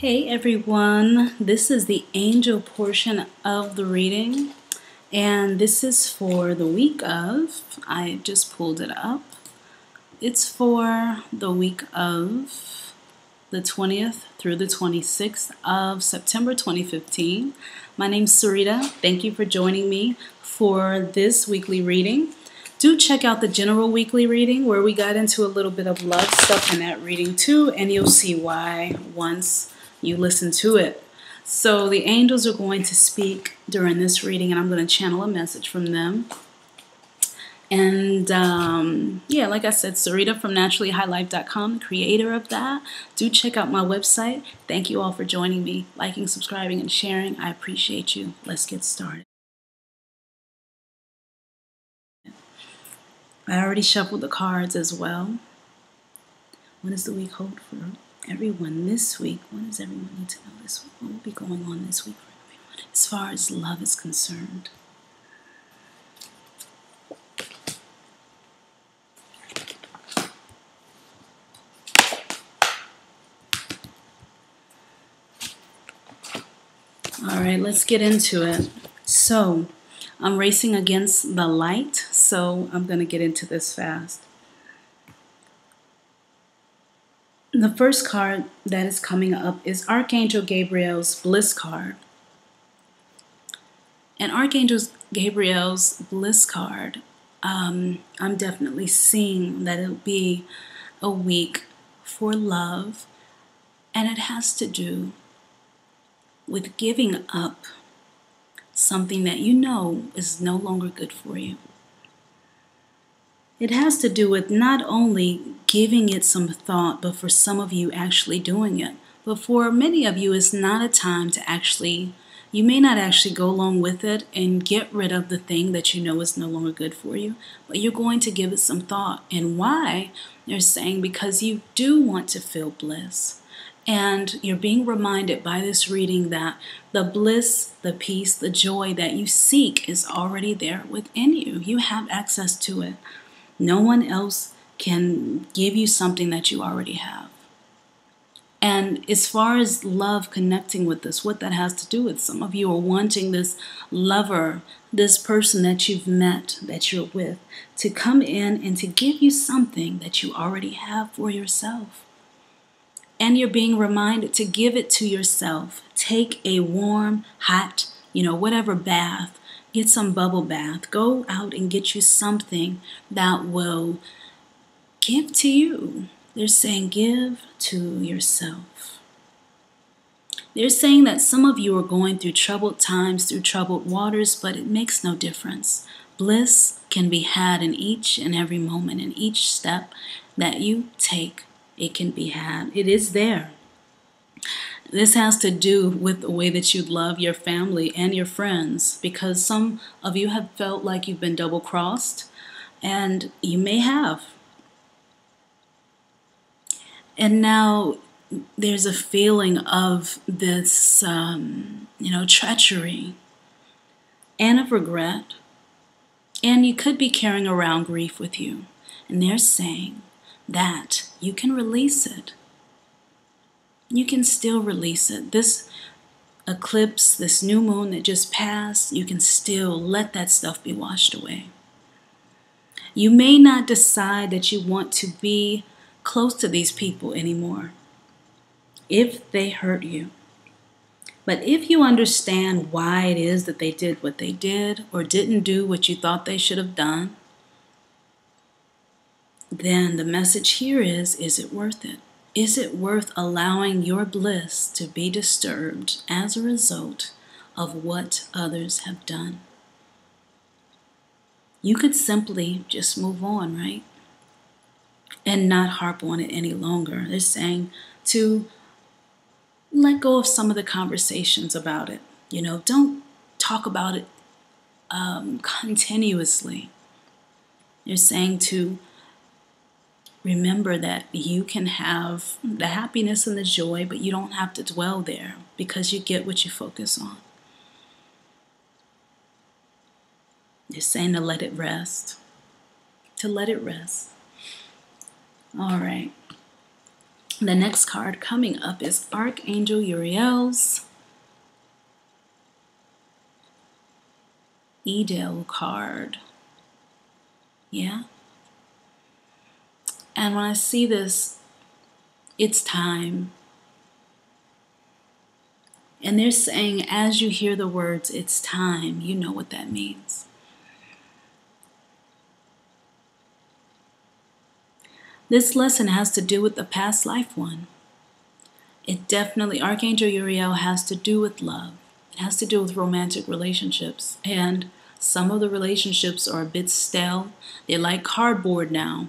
Hey everyone, this is the angel portion of the reading, and this is for the week of, I just pulled it up, it's for the week of the 20th through the 26th of September 2015. My name's Sereda. Thank you for joining me for this weekly reading. Do check out the general weekly reading where we got into a little bit of love stuff in that reading too, and you'll see why once you listen to it. So the angels are going to speak during this reading, and I'm going to channel a message from them. And yeah, like I said, Sereda from naturallyhighlife.com, the creator of that. Do check out my website. Thank you all for joining me, liking, subscribing, and sharing. I appreciate you. Let's get started. I already shuffled the cards as well. What does the week hold for everyone this week? What does everyone need to know this week? What will be going on this week for everyone as far as love is concerned? All right, let's get into it. So, I'm racing against the light, so I'm going to get into this fast. The first card that is coming up is Archangel Gabriel's Bliss card. And Archangel Gabriel's Bliss card, I'm definitely seeing that it'll be a week for love, and it has to do with giving up something that you know is no longer good for you. It has to do with not only giving it some thought, but for some of you actually doing it. But for many of you, it's not a time to actually, you may not actually go along with it and get rid of the thing that you know is no longer good for you, but you're going to give it some thought. And why? They're saying because you do want to feel bliss. And you're being reminded by this reading that the bliss, the peace, the joy that you seek is already there within you. You have access to it. No one else can give you something that you already have. And as far as love connecting with this, what that has to do with, some of you are wanting this lover, this person that you've met, that you're with, to come in and to give you something that you already have for yourself. And you're being reminded to give it to yourself. Take a warm, hot, whatever bath. Get some bubble bath. Go out and get you something that will give to you. They're saying give to yourself. They're saying that some of you are going through troubled times, through troubled waters, but it makes no difference. Bliss can be had in each and every moment, in each step that you take. It can be had. It is there. This has to do with the way that you love your family and your friends, because some of you have felt like you've been double-crossed, and you may have. And now there's a feeling of this, treachery and of regret, and you could be carrying around grief with you. And they're saying that you can release it. You can still release it. This eclipse, this new moon that just passed, you can still let that stuff be washed away. You may not decide that you want to be close to these people anymore if they hurt you. But if you understand why it is that they did what they did or didn't do what you thought they should have done, then the message here is it worth it? Is it worth allowing your bliss to be disturbed as a result of what others have done? You could simply just move on, right? And not harp on it any longer. They're saying to let go of some of the conversations about it. Don't talk about it continuously. They're saying to remember that you can have the happiness and the joy, but you don't have to dwell there because you get what you focus on. They're saying to let it rest. To let it rest. All right. The next card coming up is Archangel Uriel's Edel card. Yeah. And when I see this, it's time. And they're saying, as you hear the words, it's time, you know what that means. This lesson has to do with the past life one. It definitely, Archangel Uriel has to do with love. It has to do with romantic relationships. And some of the relationships are a bit stale. They're like cardboard now.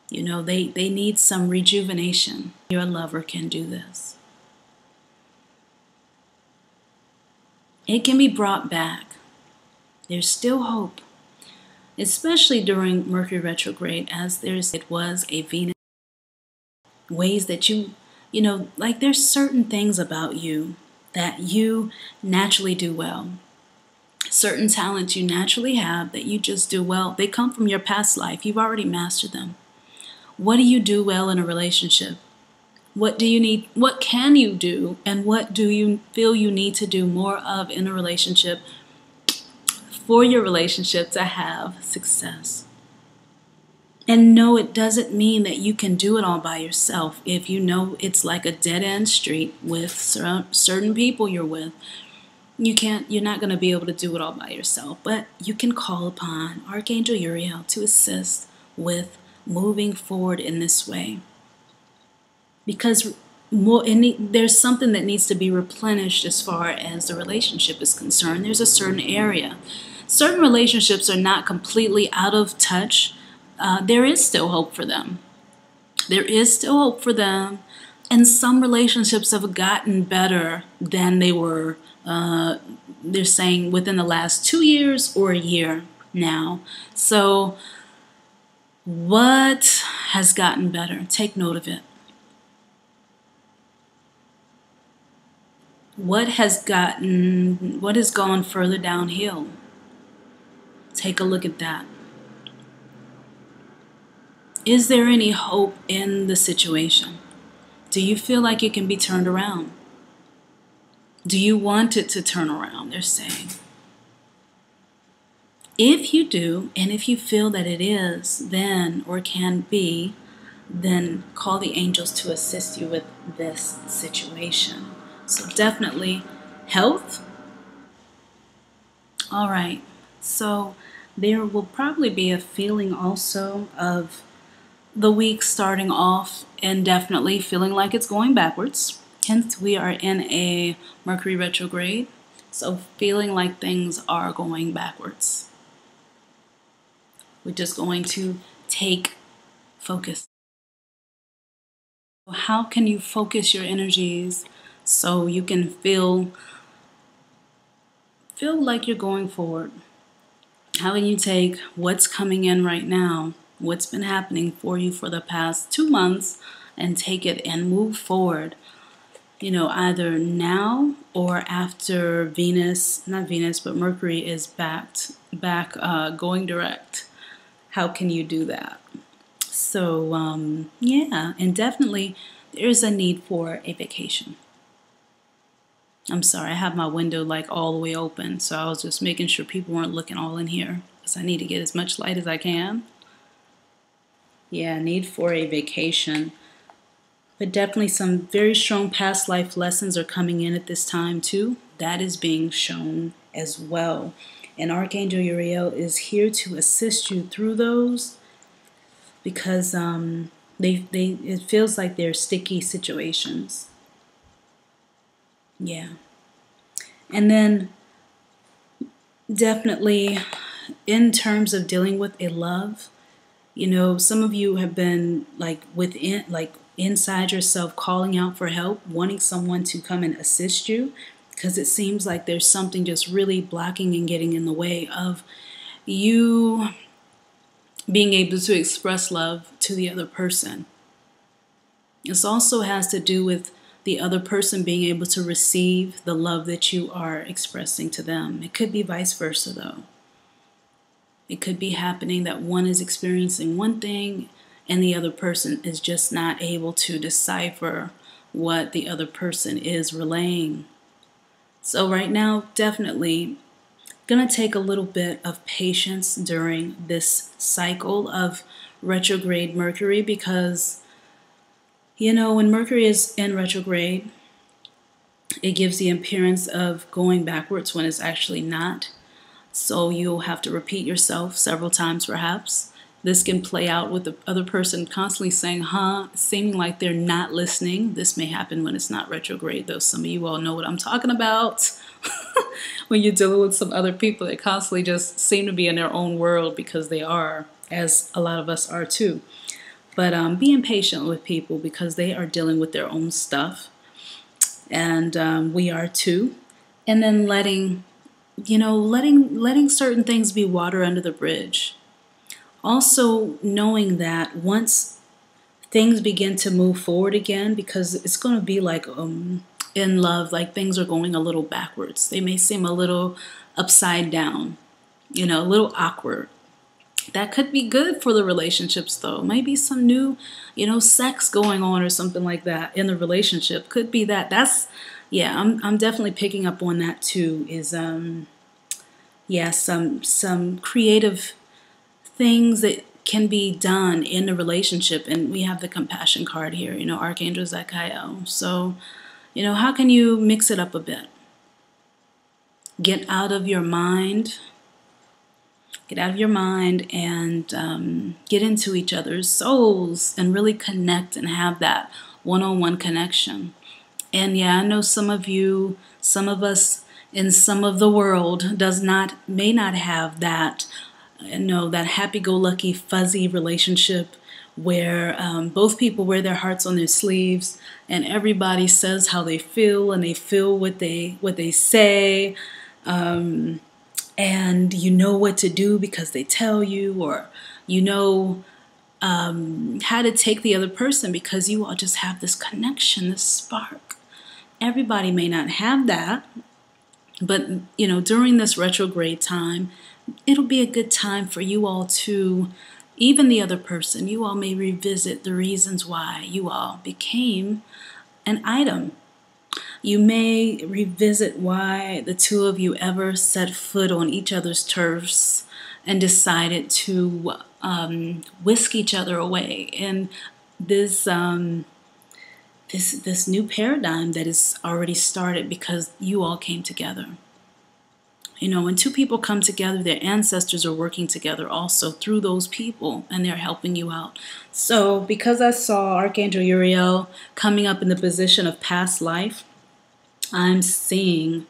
You know, they need some rejuvenation. Your lover can do this. It can be brought back. There's still hope. Especially during Mercury retrograde, as it was a Venus. Ways that you know, like there's certain things about you that you naturally do well. Certain talents you naturally have that you just do well. They come from your past life. You've already mastered them. What do you do well in a relationship? What do you need? What can you do? And what do you feel you need to do more of in a relationship for your relationship to have success? And no, it doesn't mean that you can do it all by yourself. If you know it's like a dead-end street with certain people you're with, you're not going to be able to do it all by yourself. But you can call upon Archangel Uriel to assist with moving forward in this way. Because there's something that needs to be replenished as far as the relationship is concerned. There's a certain area. Certain relationships are not completely out of touch. There is still hope for them. There is still hope for them. And some relationships have gotten better than they were, they're saying, within the last 2 years or a year now. So what has gotten better? Take note of it. What has gone further downhill? Take a look at that. Is there any hope in the situation? Do you feel like it can be turned around? Do you want it to turn around, they're saying? If you do, and if you feel that it is, then, or can be, then call the angels to assist you with this situation. So definitely health. All right. So there will probably be a feeling also of the week starting off and definitely feeling like it's going backwards. Hence, we are in a Mercury retrograde. So feeling like things are going backwards. We're just going to take focus. How can you focus your energies so you can feel like you're going forward? How can you take what's coming in right now, what's been happening for you for the past 2 months, and take it and move forward? You know, either now or after Mercury is back going direct. How can you do that? So, yeah, and definitely there's a need for a vacation. I'm sorry, I have my window like all the way open, so I was just making sure people weren't looking all in here because I need to get as much light as I can. Yeah, need for a vacation. But definitely some very strong past life lessons are coming in at this time too. That is being shown as well. And Archangel Uriel is here to assist you through those because it feels like they're sticky situations. Yeah. And then definitely in terms of dealing with a love, you know, some of you have been inside yourself calling out for help, wanting someone to come and assist you because it seems like there's something just really blocking and getting in the way of you being able to express love to the other person. This also has to do with the other person being able to receive the love that you are expressing to them. It could be vice versa, though. It could be happening that one is experiencing one thing and the other person is just not able to decipher what the other person is relaying. So right now, definitely going to take a little bit of patience during this cycle of retrograde Mercury, because, you know, when Mercury is in retrograde, it gives the appearance of going backwards when it's actually not. So you'll have to repeat yourself several times perhaps. This can play out with the other person constantly saying, huh, seeming like they're not listening. This may happen when it's not retrograde, though some of you all know what I'm talking about. When you're dealing with some other people that constantly just seem to be in their own world, because they are, as a lot of us are too. But being patient with people, because they are dealing with their own stuff, and we are too. And then letting certain things be water under the bridge. Also knowing that once things begin to move forward again, because it's going to be like in love, like things are going a little backwards. They may seem a little upside down, a little awkward. That could be good for the relationships, though. Maybe some new, sex going on or something like that in the relationship. Could be that. I'm definitely picking up on that too. Is some creative things that can be done in the relationship. And we have the compassion card here, Archangel Zachariah. So, how can you mix it up a bit? Get out of your mind. Get out of your mind and get into each other's souls and really connect and have that one-on-one connection. And yeah, I know some of us in some of the world may not have that, that happy-go-lucky, fuzzy relationship where both people wear their hearts on their sleeves and everybody says how they feel and they feel what they say. And you know what to do because they tell you, or how to take the other person because you all just have this connection, this spark. Everybody may not have that, but during this retrograde time, it'll be a good time for you all to, even the other person, you all may revisit the reasons why you all became an item. You may revisit why the two of you ever set foot on each other's turfs and decided to whisk each other away. And this new paradigm that is already started because you all came together. When two people come together, their ancestors are working together also through those people, and they're helping you out. So because I saw Archangel Uriel coming up in the position of past life, I'm seeing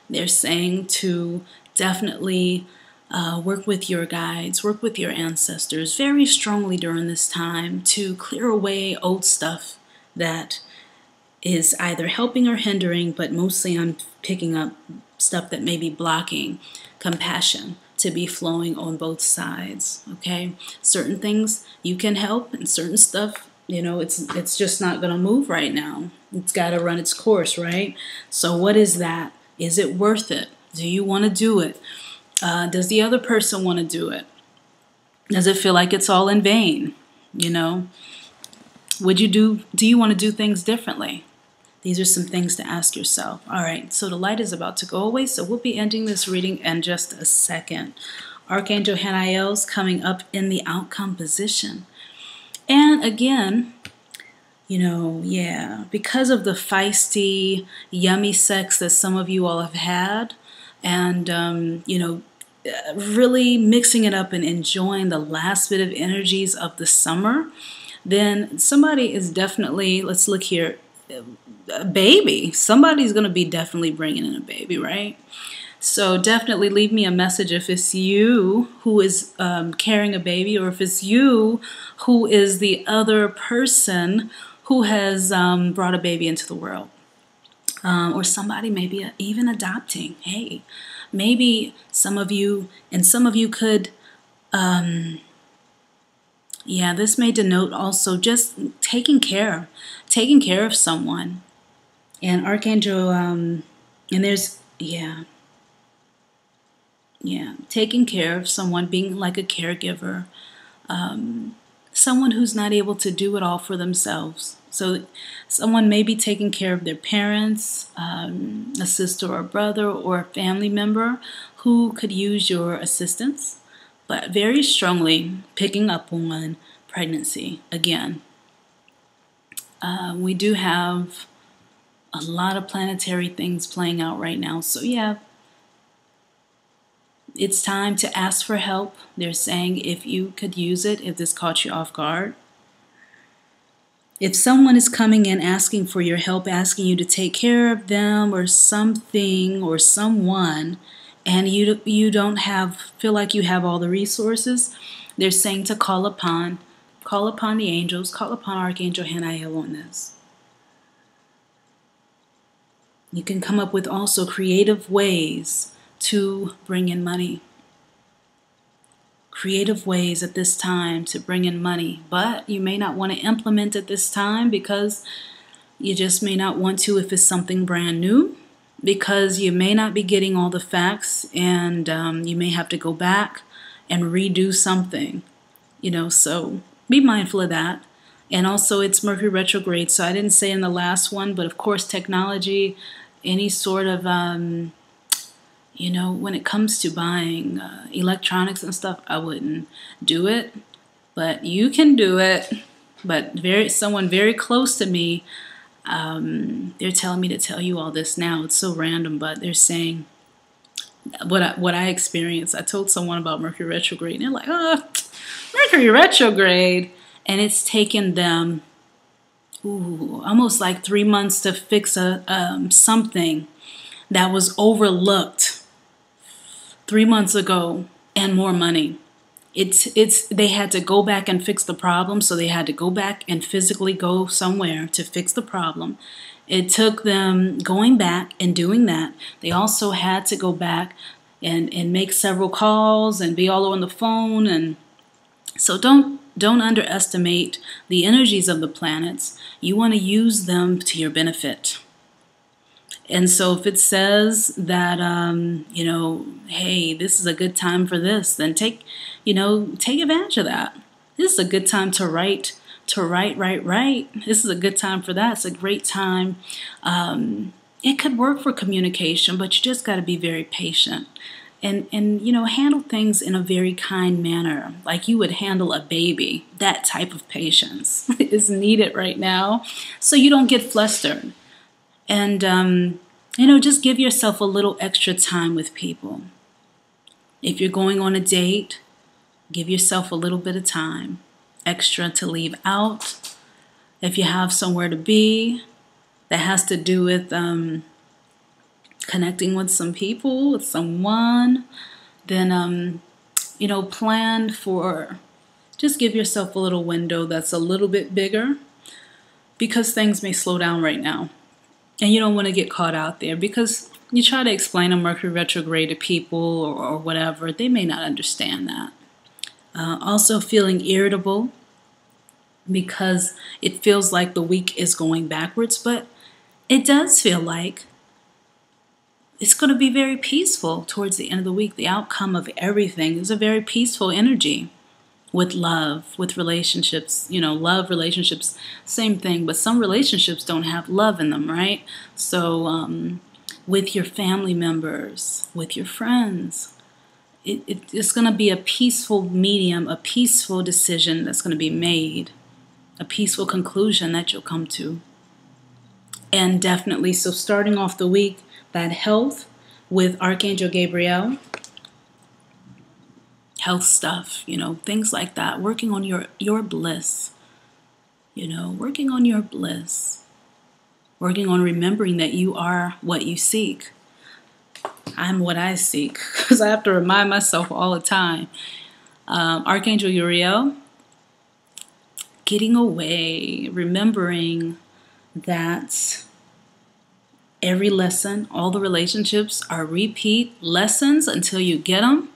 they're saying to definitely work with your guides, work with your ancestors very strongly during this time to clear away old stuff that is either helping or hindering, but mostly I'm picking up stuff that may be blocking compassion to be flowing on both sides, okay? Certain things you can help, and certain stuff, it's just not going to move right now. It's got to run its course, right? So what is that? Is it worth it? Do you want to do it? Does the other person want to do it? Does it feel like it's all in vain? Do you want to do things differently? These are some things to ask yourself. All right, so the light is about to go away, so we'll be ending this reading in just a second. Archangel Haniel's coming up in the outcome position. And again, because of the feisty, yummy sex that some of you all have had, and, really mixing it up and enjoying the last bit of energies of the summer, then somebody is definitely, let's look here, a baby. Somebody's going to be definitely bringing in a baby, right? So definitely leave me a message if it's you who is carrying a baby, or if it's you who is the other person who has brought a baby into the world. Or somebody maybe even adopting. Hey, maybe some of you could, this may denote also just taking care of someone. And Archangel, and there's, taking care of someone, being like a caregiver, someone who's not able to do it all for themselves. So someone may be taking care of their parents, a sister or a brother or a family member who could use your assistance, but very strongly picking up on pregnancy again. We do have a lot of planetary things playing out right now. So yeah, it's time to ask for help. They're saying if you could use it, if this caught you off guard. If someone is coming in asking for your help, asking you to take care of them or something or someone, and you don't feel like you have all the resources, they're saying to call upon the angels, call upon Archangel Hanael on this. You can come up with also creative ways to bring in money. Creative ways at this time to bring in money, but you may not want to implement at this time because you just may not want to if it's something brand new, because you may not be getting all the facts, and you may have to go back and redo something, so be mindful of that. And also it's Mercury retrograde, so I didn't say in the last one, but of course technology, any sort of when it comes to buying electronics and stuff, I wouldn't do it. But you can do it. But someone very close to me, they're telling me to tell you all this now. It's so random, but they're saying what I experienced. I told someone about Mercury retrograde, and they're like, "Oh, Mercury retrograde," and it's taken them almost like 3 months to fix something that was overlooked 3 months ago, and more money. They had to go back and fix the problem, so they had to go back and physically go somewhere to fix the problem. It took them going back and doing that. They also had to go back and make several calls and be all on the phone. And so don't underestimate the energies of the planets. You want to use them to your benefit. And so if it says that, hey, this is a good time for this, then take advantage of that. This is a good time to write. This is a good time for that. It's a great time. It could work for communication, but you just got to be very patient and handle things in a very kind manner, like you would handle a baby. That type of patience is needed right now, so you don't get flustered. And, just give yourself a little extra time with people. If you're going on a date, give yourself a little bit of time extra to leave out. If you have somewhere to be that has to do with connecting with some people, with someone, then, plan for, just give yourself a little window that's a little bit bigger, because things may slow down right now. And you don't want to get caught out there, because you try to explain a Mercury retrograde to people or whatever, they may not understand that. Also feeling irritable because it feels like the week is going backwards, but it does feel like it's going to be very peaceful towards the end of the week. The outcome of everything is a very peaceful energy. With love, with relationships, love relationships, same thing, but some relationships don't have love in them, right? So with your family members, with your friends, it's going to be a peaceful medium, a peaceful decision that's going to be made, a peaceful conclusion that you'll come to. And definitely, so starting off the week, that health with Archangel Gabriel, health stuff, things like that. Working on your bliss, working on your bliss. Working on remembering that you are what you seek. I'm what I seek, because I have to remind myself all the time. Archangel Uriel, getting away, remembering that every lesson, all the relationships are repeat lessons until you get them.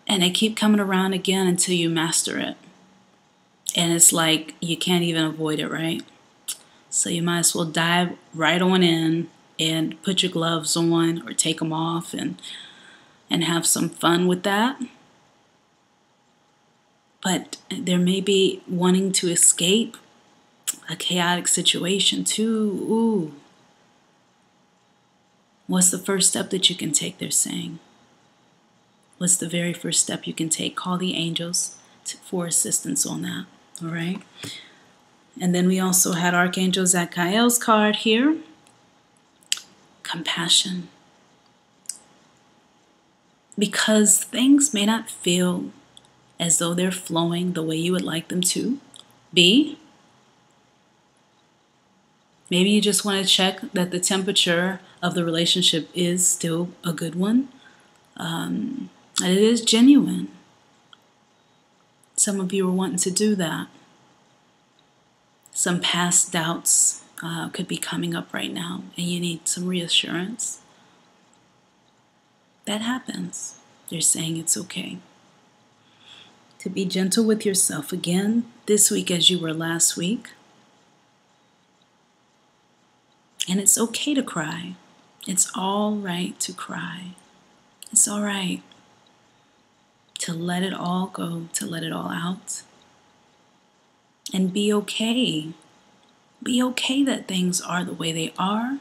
And they keep coming around again until you master it. And it's like you can't even avoid it, right? So you might as well dive right on in and put your gloves on or take them off and have some fun with that. but there may be wanting to escape a chaotic situation too. Ooh. What's the first step that you can take, they're saying? What's the very first step you can take? Call the angels for assistance on that, all right? And then we also had Archangel Zadkiel's card here. Compassion. Because things may not feel as though they're flowing the way you would like them to be. Maybe you just want to check that the temperature of the relationship is still a good one. And it is genuine. Some of you are wanting to do that. Some past doubts could be coming up right now, and you need some reassurance. That happens. They're saying it's okay. To be gentle with yourself again this week as you were last week. And it's okay to cry. It's all right to cry. It's all right to let it all go, to let it all out. And be okay. Be okay that things are the way they are.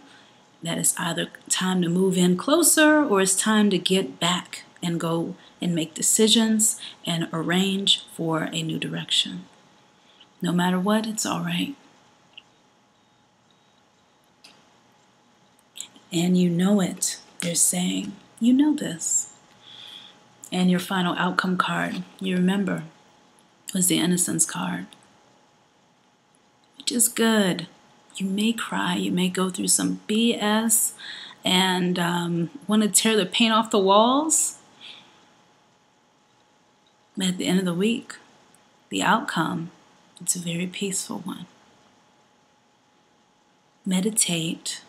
That it's either time to move in closer or it's time to get back and go and make decisions and arrange for a new direction. No matter what, it's all right. And you know it, they're saying. You know this. And your final outcome card, you remember, was the Innocence card. Which is good. You may cry, you may go through some BS and want to tear the paint off the walls. But at the end of the week, the outcome, it's a very peaceful one. Meditate.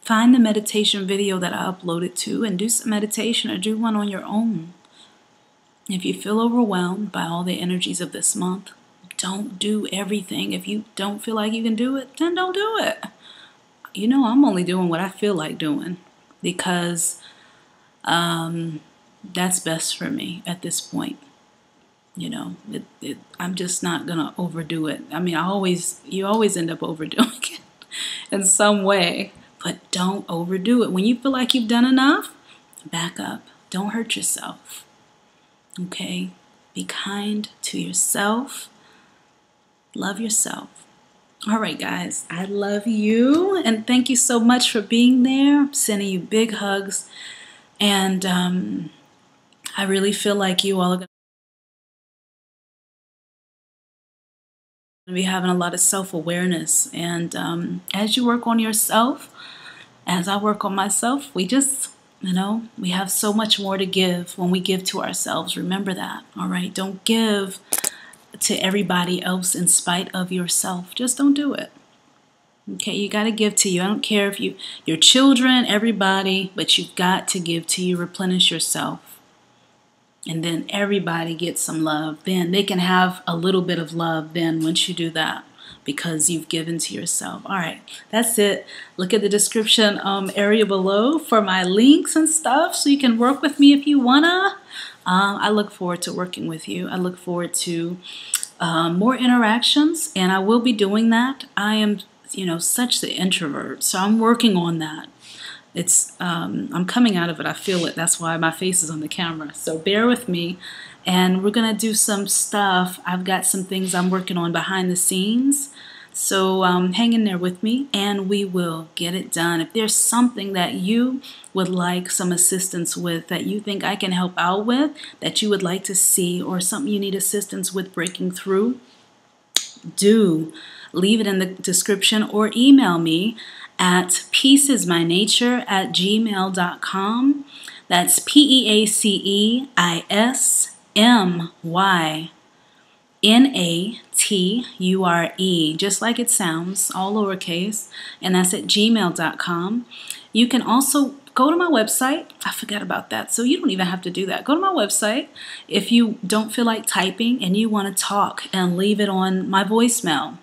Find the meditation video that I uploaded to and do some meditation or do one on your own. If you feel overwhelmed by all the energies of this month, don't do everything. If you don't feel like you can do it, then don't do it. You know, I'm only doing what I feel like doing because that's best for me at this point. You know, I'm just not going to overdo it. I mean, you always end up overdoing it in some way, but don't overdo it. When you feel like you've done enough, back up. Don't hurt yourself. Okay? Be kind to yourself. Love yourself. All right, guys. I love you. And thank you so much for being there. I'm sending you big hugs. And I really feel like you all are going to be having a lot of self-awareness. And as you work on yourself, as I work on myself, we just, we have so much more to give when we give to ourselves. Remember that. All right? Don't give to everybody else in spite of yourself. Just don't do it. Okay, you got to give to you. I don't care if your children, everybody, but you've got to give to you, replenish yourself. And then everybody gets some love. Then they can have a little bit of love then once you do that because you've given to yourself. All right, that's it. Look at the description area below for my links and stuff so you can work with me if you wanna. I look forward to working with you. I look forward to more interactions, and I will be doing that. I am, such the introvert, so I'm working on that. It's I'm coming out of it. I feel it. That's why my face is on the camera. So bear with me, and we're gonna do some stuff. I've got some things I'm working on behind the scenes. So hang in there with me, and we will get it done. If there's something that you would like some assistance with, that you think I can help out with, that you would like to see, or something you need assistance with breaking through, do leave it in the description or email me at peaceismynature@gmail.com. That's Peaceismynature, just like it sounds, all lowercase, and that's at gmail.com. You can also go to my website. I forgot about that, so you don't even have to do that. Go to my website if you don't feel like typing and you want to talk, and leave it on my voicemail.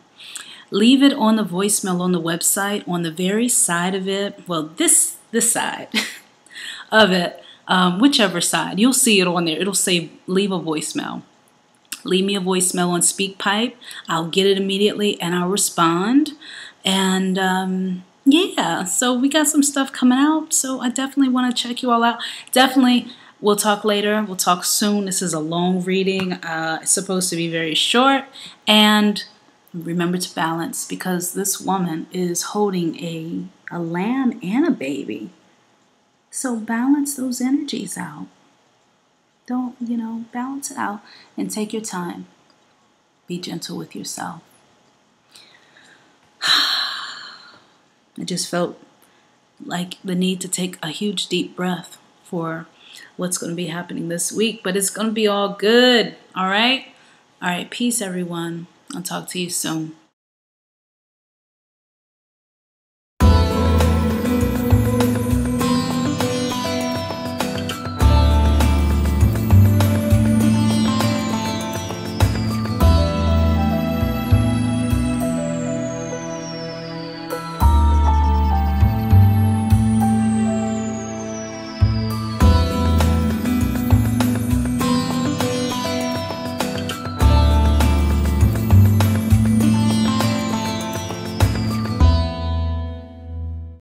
Leave it on the voicemail on the website. On the very side of it, well, this side of it, whichever side. You'll see it on there. It'll say leave a voicemail. Leave me a voicemail on SpeakPipe. I'll get it immediately and I'll respond. And yeah, so we got some stuff coming out. So I definitely want to check you all out. Definitely, we'll talk later. We'll talk soon. This is a long reading. It's supposed to be very short. And remember to balance, because this woman is holding a lamb and a baby. So balance those energies out. Don't, balance it out and take your time. Be gentle with yourself. I just felt like the need to take a huge deep breath for what's going to be happening this week, but it's going to be all good. All right. All right. Peace, everyone. I'll talk to you soon.